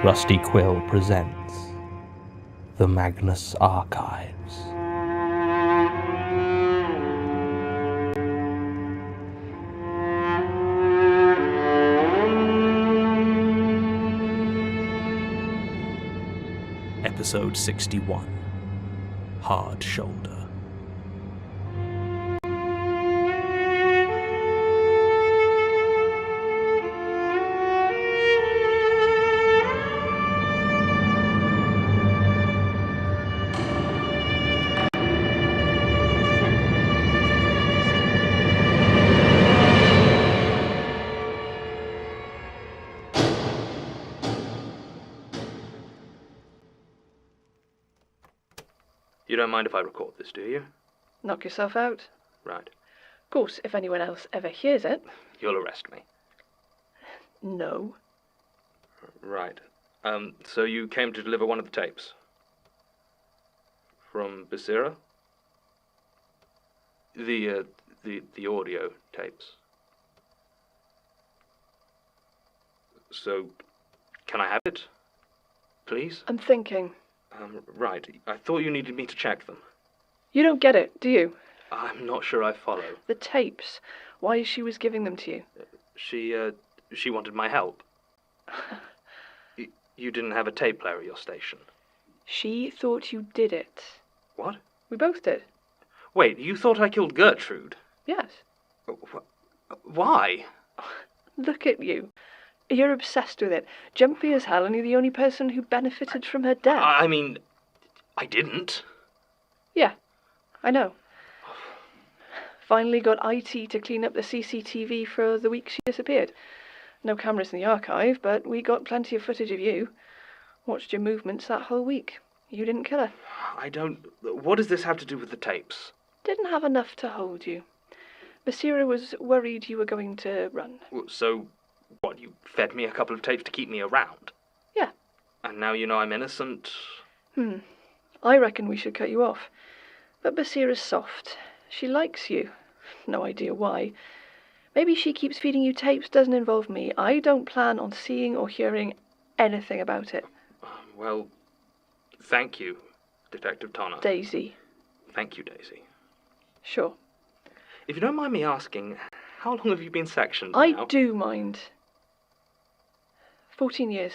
Rusty Quill presents The Magnus Archives. Episode 61, Hard Shoulder. You don't mind if I record this, do you? Knock yourself out. Right. Of course, if anyone else ever hears it. You'll arrest me. No. Right. So you came to deliver one of the tapes? From Basira? The audio tapes. So, can I have it? Please? I'm thinking. Right. I thought you needed me to check them. You don't get it, do you? I'm not sure I follow. The tapes. Why she was giving them to you? She wanted my help. You didn't have a tape player at your station. She thought you did it. What? We both did. Wait, you thought I killed Gertrude? Yes. Why? Look at you. You're obsessed with it. Jumpy as hell, and you're the only person who benefited from her death. I mean, I didn't. Yeah, I know. Finally got IT to clean up the CCTV for the week she disappeared. No cameras in the archive, but we got plenty of footage of you. Watched your movements that whole week. You didn't kill her. What does this have to do with the tapes? Didn't have enough to hold you. Basira was worried you were going to run. So, what, you fed me a couple of tapes to keep me around? Yeah. And now you know I'm innocent? I reckon we should cut you off. But Basira's soft. She likes you. No idea why. Maybe she keeps feeding you tapes doesn't involve me. I don't plan on seeing or hearing anything about it. Well, thank you, Detective Tonner. Daisy. Thank you, Daisy. Sure. If you don't mind me asking, how long have you been sectioned now? I do mind. 14 years.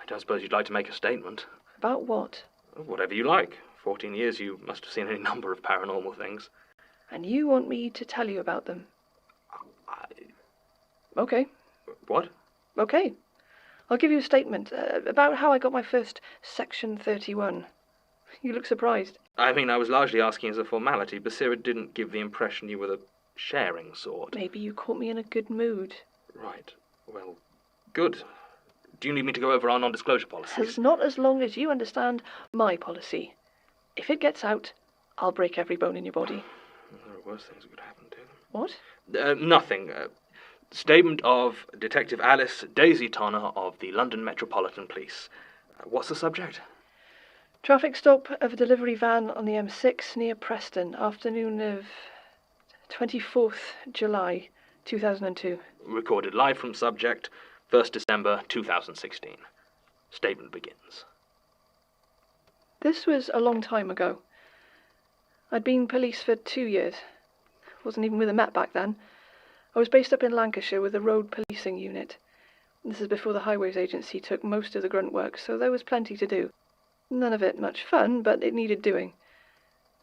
I don't suppose you'd like to make a statement. About what? Whatever you like. 14 years, you must have seen any number of paranormal things. And you want me to tell you about them? Okay. What? Okay. I'll give you a statement about how I got my first Section 31. You look surprised. I mean, I was largely asking as a formality. Basira didn't give the impression you were the sharing sort. Maybe you caught me in a good mood. Right. Well, good. Do you need me to go over our non-disclosure policies? It's not as long as you understand my policy. If it gets out, I'll break every bone in your body. There are worse things that could happen to them. What? Nothing. Statement of Detective Alice Daisy Tonner of the London Metropolitan Police. What's the subject? Traffic stop of a delivery van on the M6 near Preston, afternoon of 24th July 2002. Recorded live from subject, 1st December 2016. Statement begins. This was a long time ago. I'd been police for 2 years. Wasn't even with a Met back then. I was based up in Lancashire with a road policing unit. This is before the Highways Agency took most of the grunt work, so there was plenty to do. None of it much fun, but it needed doing.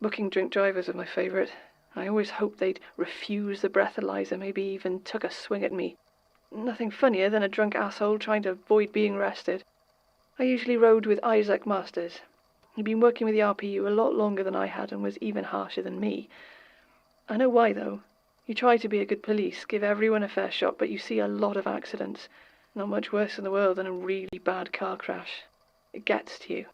Booking drink drivers was my favourite. I always hoped they'd refuse the breathalyzer, maybe even took a swing at me. Nothing funnier than a drunk asshole trying to avoid being arrested. I usually rode with Isaac Masters. He'd been working with the RPU a lot longer than I had and was even harsher than me. I know why, though. You try to be a good police, give everyone a fair shot, but you see a lot of accidents. Not much worse in the world than a really bad car crash. It gets to you.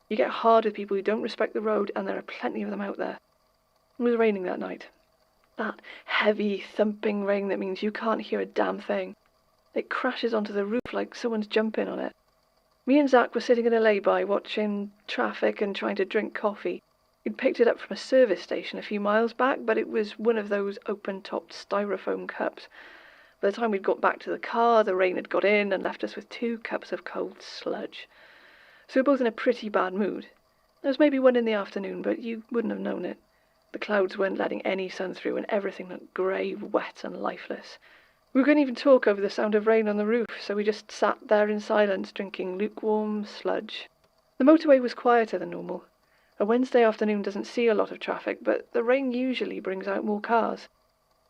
You get hard with people who don't respect the road, and there are plenty of them out there. It was raining that night. That heavy, thumping rain that means you can't hear a damn thing. It crashes onto the roof like someone's jumping on it. Me and Zach were sitting in a lay-by watching traffic and trying to drink coffee. We'd picked it up from a service station a few miles back, but it was one of those open-topped styrofoam cups. By the time we'd got back to the car, the rain had got in and left us with 2 cups of cold sludge. So we were both in a pretty bad mood. There was maybe 1 in the afternoon, but you wouldn't have known it. The clouds weren't letting any sun through and everything looked grey, wet and lifeless. We couldn't even talk over the sound of rain on the roof, so we just sat there in silence drinking lukewarm sludge. The motorway was quieter than normal. A Wednesday afternoon doesn't see a lot of traffic, but the rain usually brings out more cars.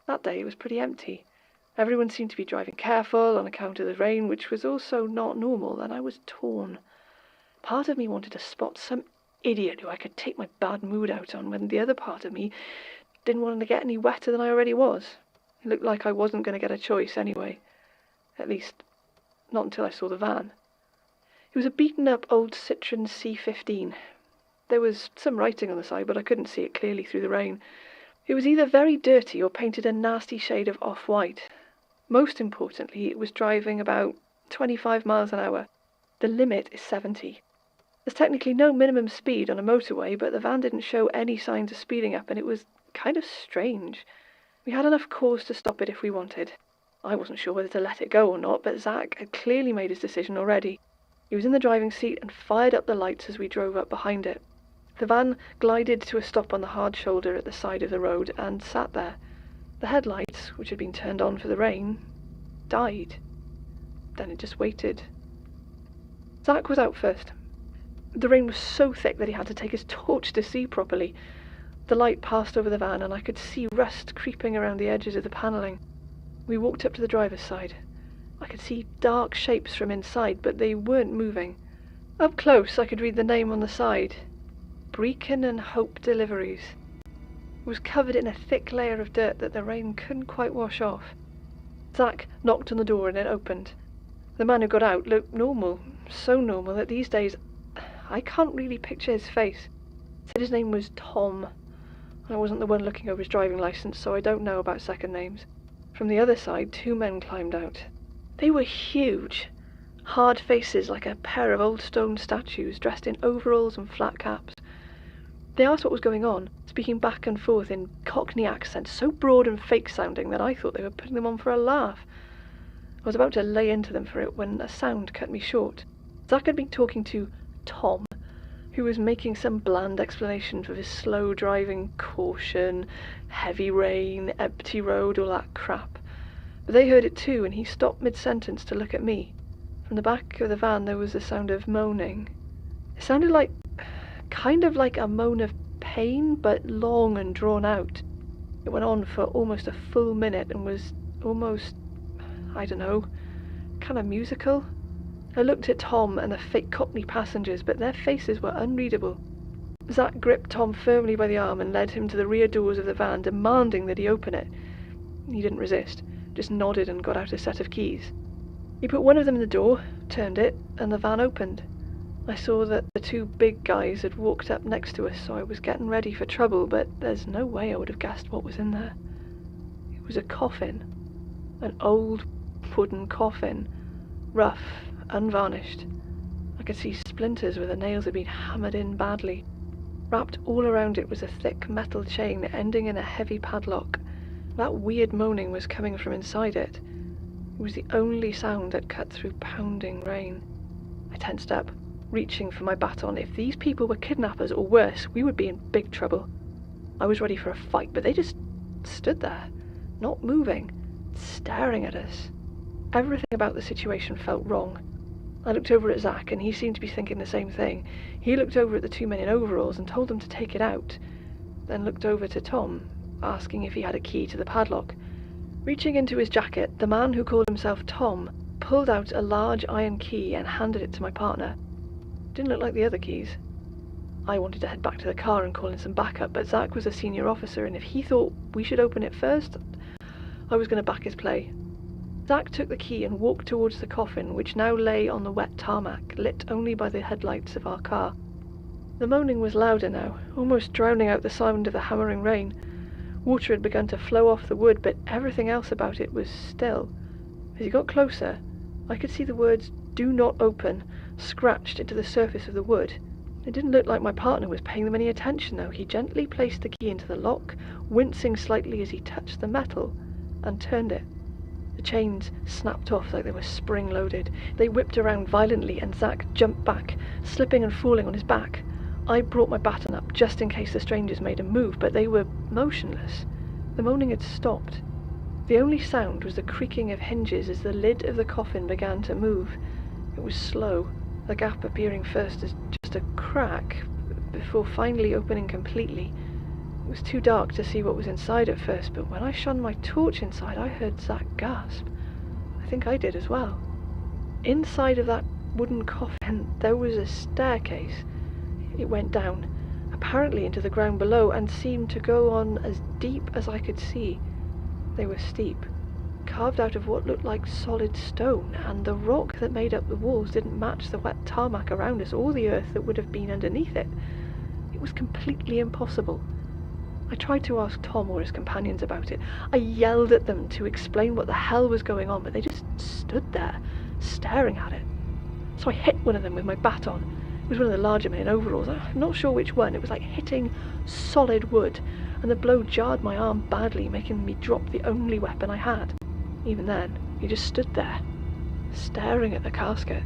That day it was pretty empty. Everyone seemed to be driving careful on account of the rain, which was also not normal, and I was torn. Part of me wanted to spot some idiot who I could take my bad mood out on, when the other part of me didn't want to get any wetter than I already was. It looked like I wasn't going to get a choice anyway. At least, not until I saw the van. It was a beaten-up old Citroen C15. There was some writing on the side, but I couldn't see it clearly through the rain. It was either very dirty or painted a nasty shade of off-white. Most importantly, it was driving about 25 miles an hour. The limit is 70. There's technically no minimum speed on a motorway, but the van didn't show any signs of speeding up, and it was kind of strange. We had enough cause to stop it if we wanted. I wasn't sure whether to let it go or not, but Zach had clearly made his decision already. He was in the driving seat and fired up the lights as we drove up behind it. The van glided to a stop on the hard shoulder at the side of the road and sat there. The headlights, which had been turned on for the rain, died. Then it just waited. Zach was out first. The rain was so thick that he had to take his torch to see properly. The light passed over the van and I could see rust creeping around the edges of the panelling. We walked up to the driver's side. I could see dark shapes from inside, but they weren't moving. Up close I could read the name on the side. Brecon and Hope Deliveries. It was covered in a thick layer of dirt that the rain couldn't quite wash off. Zach knocked on the door and it opened. The man who got out looked normal, so normal that these days I can't really picture his face. Said his name was Tom. I wasn't the one looking over his driving licence, so I don't know about second names. From the other side, 2 men climbed out. They were huge. Hard faces like a pair of old stone statues, dressed in overalls and flat caps. They asked what was going on, speaking back and forth in Cockney accents, so broad and fake-sounding that I thought they were putting them on for a laugh. I was about to lay into them for it when a sound cut me short. Zach had been talking to Tom, who was making some bland explanation for his slow driving, caution, heavy rain, empty road, all that crap. But they heard it too, and he stopped mid-sentence to look at me. From the back of the van there was the sound of moaning. It sounded like, kind of like a moan of pain, but long and drawn out. It went on for almost a full minute and was almost, I don't know, kind of musical. I looked at Tom and the fake Cockney passengers, but their faces were unreadable. Zach gripped Tom firmly by the arm and led him to the rear doors of the van, demanding that he open it. He didn't resist, just nodded and got out a set of keys. He put one of them in the door, turned it, and the van opened. I saw that the 2 big guys had walked up next to us, so I was getting ready for trouble, but there's no way I would have guessed what was in there. It was a coffin. An old wooden coffin. Rough, unvarnished. I could see splinters where the nails had been hammered in badly. Wrapped all around it was a thick metal chain ending in a heavy padlock. That weird moaning was coming from inside it. It was the only sound that cut through pounding rain. I tensed up, reaching for my baton. If these people were kidnappers or worse, we would be in big trouble. I was ready for a fight, but they just stood there, not moving, staring at us. Everything about the situation felt wrong. I looked over at Zach, and he seemed to be thinking the same thing. He looked over at the 2 men in overalls and told them to take it out, then looked over to Tom, asking if he had a key to the padlock. Reaching into his jacket, the man who called himself Tom pulled out a large iron key and handed it to my partner. Didn't look like the other keys. I wanted to head back to the car and call in some backup, but Zach was a senior officer, and if he thought we should open it first, I was going to back his play. Zach took the key and walked towards the coffin, which now lay on the wet tarmac, lit only by the headlights of our car. The moaning was louder now, almost drowning out the sound of the hammering rain. Water had begun to flow off the wood, but everything else about it was still. As he got closer, I could see the words, "Do not open," scratched into the surface of the wood. It didn't look like my partner was paying them any attention, though. He gently placed the key into the lock, wincing slightly as he touched the metal, and turned it. The chains snapped off like they were spring-loaded. They whipped around violently and Zack jumped back, slipping and falling on his back. I brought my baton up just in case the strangers made a move, but they were motionless. The moaning had stopped. The only sound was the creaking of hinges as the lid of the coffin began to move. It was slow, the gap appearing first as just a crack, before finally opening completely. It was too dark to see what was inside at first, but when I shone my torch inside, I heard Zack gasp. I think I did as well. Inside of that wooden coffin, there was a staircase. It went down, apparently into the ground below, and seemed to go on as deep as I could see. They were steep, carved out of what looked like solid stone, and the rock that made up the walls didn't match the wet tarmac around us or the earth that would have been underneath it. It was completely impossible. I tried to ask Tom or his companions about it. I yelled at them to explain what the hell was going on, but they just stood there, staring at it. So I hit one of them with my baton. It was one of the larger men in overalls. I'm not sure which one. It was like hitting solid wood, and the blow jarred my arm badly, making me drop the only weapon I had. Even then, he just stood there, staring at the casket.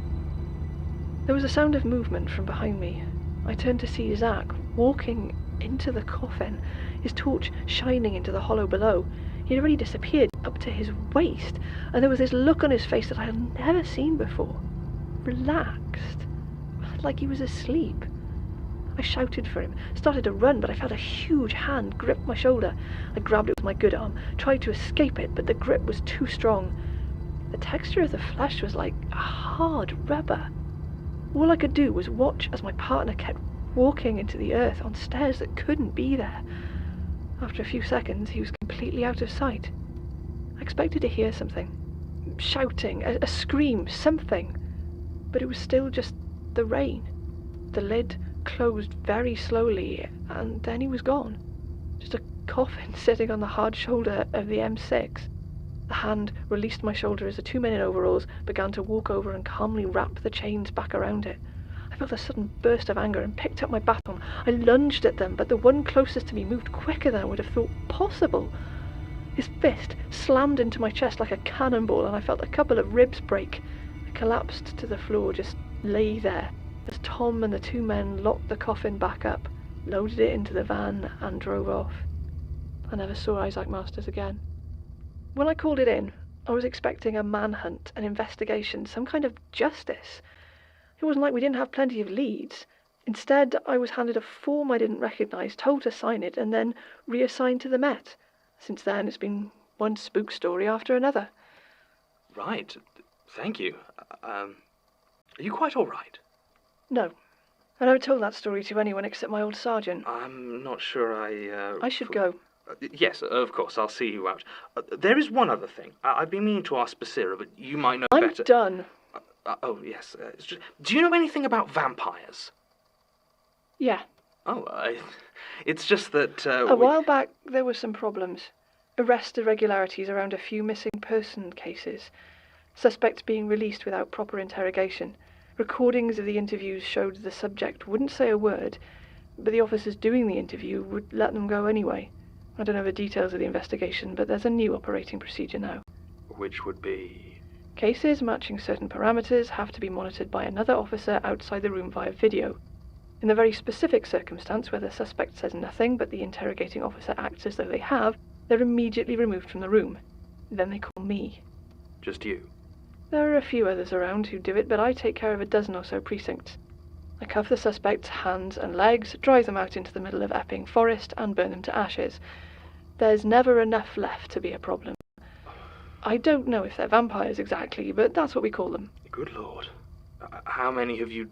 There was a sound of movement from behind me. I turned to see Zack walking into the coffin, his torch shining into the hollow below. He had already disappeared up to his waist, and there was this look on his face that I had never seen before. Relaxed, like he was asleep. I shouted for him, started to run, but I felt a huge hand grip my shoulder. I grabbed it with my good arm, tried to escape it, but the grip was too strong. The texture of the flesh was like hard rubber. All I could do was watch as my partner kept walking into the earth on stairs that couldn't be there. After a few seconds, he was completely out of sight. I expected to hear something. Shouting, a scream, something. But it was still just the rain. The lid closed very slowly, and then he was gone. Just a coffin sitting on the hard shoulder of the M6. The hand released my shoulder as the two men in overalls began to walk over and calmly wrap the chains back around it. I felt a sudden burst of anger and picked up my baton. I lunged at them, but the one closest to me moved quicker than I would have thought possible. His fist slammed into my chest like a cannonball, and I felt a couple of ribs break. I collapsed to the floor, just lay there, as Tom and the two men locked the coffin back up, loaded it into the van, and drove off. I never saw Isaac Masters again. When I called it in, I was expecting a manhunt, an investigation, some kind of justice. It wasn't like we didn't have plenty of leads. Instead, I was handed a form I didn't recognise, told to sign it, and then reassigned to the Met. Since then, it's been one spook story after another. Right. Thank you. Are you quite all right? No. I never told that story to anyone except my old sergeant. I'm not sure I should go. Yes, of course, I'll see you out. There is one other thing. I've been meaning to ask Basira, but you might know better. I'm done. Oh, yes. Do you know anything about vampires? Yeah. Oh, it's just that... A while back, there were some problems. Arrest irregularities around a few missing person cases. Suspects being released without proper interrogation. Recordings of the interviews showed the subject wouldn't say a word, but the officers doing the interview would let them go anyway. I don't know the details of the investigation, but there's a new operating procedure now. Which would be... Cases matching certain parameters have to be monitored by another officer outside the room via video. In the very specific circumstance where the suspect says nothing but the interrogating officer acts as though they have, they're immediately removed from the room. Then they call me. Just you? There are a few others around who do it, but I take care of a dozen or so precincts. I cuff the suspect's hands and legs, drive them out into the middle of Epping Forest, and burn them to ashes. There's never enough left to be a problem. I don't know if they're vampires exactly, but that's what we call them. Good Lord. How many have you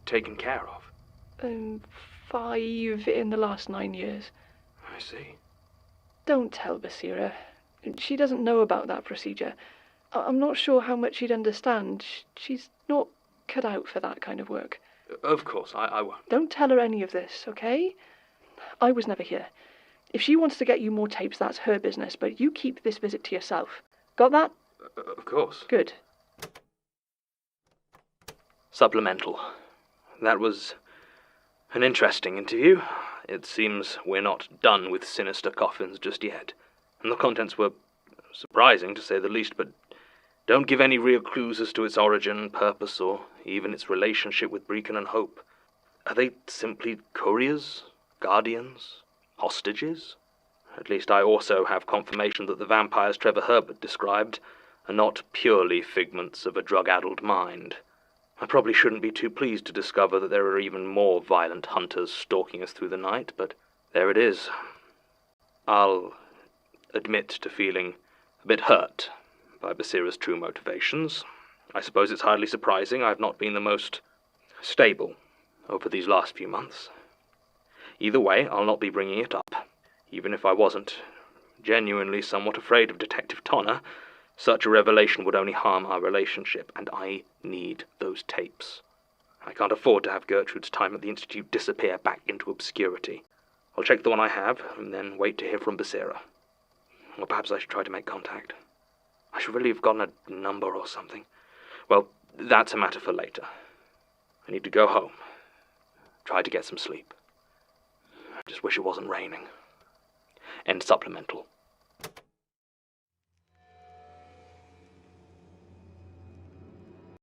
taken care of? 5 in the last 9 years. I see. Don't tell Basira. She doesn't know about that procedure. I'm not sure how much she'd understand. She's not cut out for that kind of work. Of course, I won't. Don't tell her any of this, okay? I was never here. If she wants to get you more tapes, that's her business, but you keep this visit to yourself. Got that? Of course. Good. Supplemental. That was an interesting interview. It seems we're not done with sinister coffins just yet, and the contents were Surprising, to say the least, but don't give any real clues as to its origin, purpose, or even its relationship with Brecon and Hope. Are they simply couriers, guardians, hostages? At least I also have confirmation that the vampires Trevor Herbert described are not purely figments of a drug-addled mind. I probably shouldn't be too pleased to discover that there are even more violent hunters stalking us through the night, but there it is. I'll admit to feeling a bit hurt by Basira's true motivations. I suppose it's hardly surprising I've not been the most stable over these last few months. Either way, I'll not be bringing it up. Even if I wasn't genuinely somewhat afraid of Detective Tonner, such a revelation would only harm our relationship, and I need those tapes. I can't afford to have Gertrude's time at the Institute disappear back into obscurity. I'll check the one I have, and then wait to hear from Basira. Or perhaps I should try to make contact. I should really have gotten a number or something. Well, that's a matter for later. I need to go home. Try to get some sleep. I just wish it wasn't raining. End supplemental.